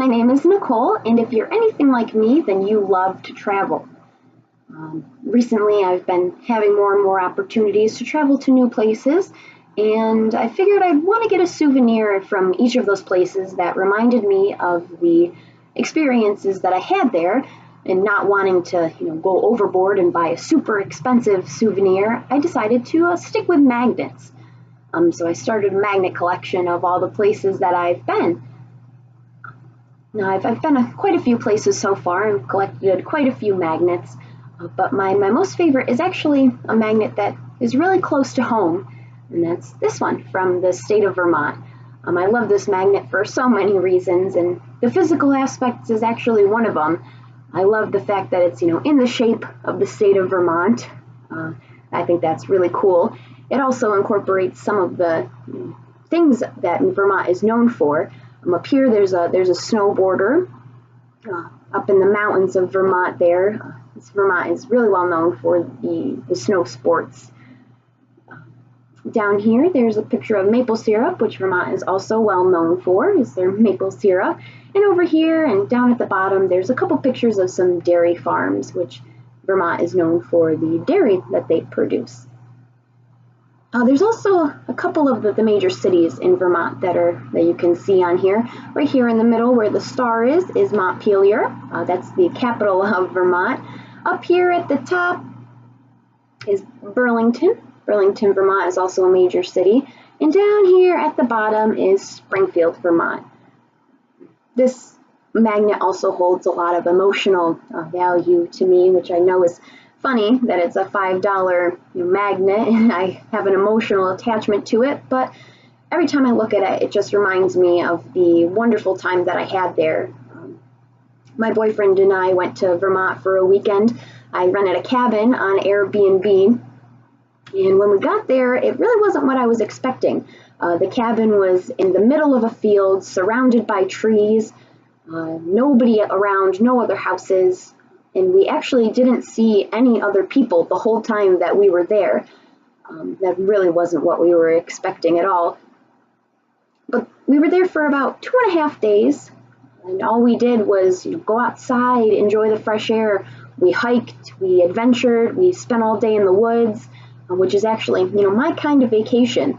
My name is Nicole, and if you're anything like me, then you love to travel. Recently, I've been having more and more opportunities to travel to new places, and I figured I'd want to get a souvenir from each of those places that reminded me of the experiences that I had there, and not wanting to, go overboard and buy a super expensive souvenir. I decided to stick with magnets. So I started a magnet collection of all the places that I've been. Now, I've been to quite a few places so far and collected quite a few magnets, but my most favorite is actually a magnet that is really close to home, and that's this one from the state of Vermont. I love this magnet for so many reasons, and the physical aspects is actually one of them. I love the fact that it's, in the shape of the state of Vermont. I think that's really cool. It also incorporates some of the things that Vermont is known for. Up here, there's a snow border up in the mountains of Vermont. Vermont is really well known for the snow sports. Down here, there's a picture of maple syrup, which Vermont is also well known for, is their maple syrup. And over here and down at the bottom, there's a couple pictures of some dairy farms, which Vermont is known for the dairy that they produce. There's also a couple of the major cities in Vermont that you can see on here. Right here in the middle where the star is Montpelier. That's the capital of Vermont. Up here at the top is Burlington. Burlington, Vermont is also a major city. And down here at the bottom is Springfield, Vermont. This magnet also holds a lot of emotional value to me, which I know is funny that it's a $5 magnet and I have an emotional attachment to it, but every time I look at it, it just reminds me of the wonderful time that I had there. My boyfriend and I went to Vermont for a weekend. I rented a cabin on Airbnb, and when we got there, it really wasn't what I was expecting. The cabin was in the middle of a field, surrounded by trees, nobody around, no other houses. And we actually didn't see any other people the whole time that we were there. That really wasn't what we were expecting at all. But we were there for about 2.5 days, and all we did was go outside, enjoy the fresh air. We hiked, we adventured, we spent all day in the woods, which is actually, my kind of vacation.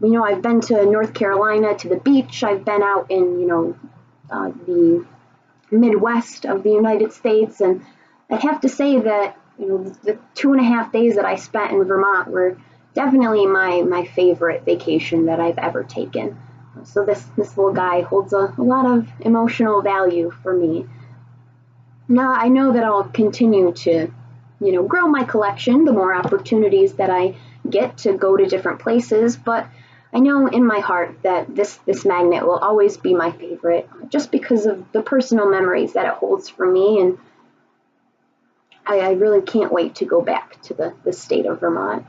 I've been to North Carolina, to the beach. I've been out in, the Midwest of the United States, and I'd have to say that the 2.5 days that I spent in Vermont were definitely my favorite vacation that I've ever taken. So this little guy holds a lot of emotional value for me. Now I know that I'll continue to grow my collection the more opportunities that I get to go to different places, but I know in my heart that this magnet will always be my favorite, just because of the personal memories that it holds for me, and I really can't wait to go back to the state of Vermont.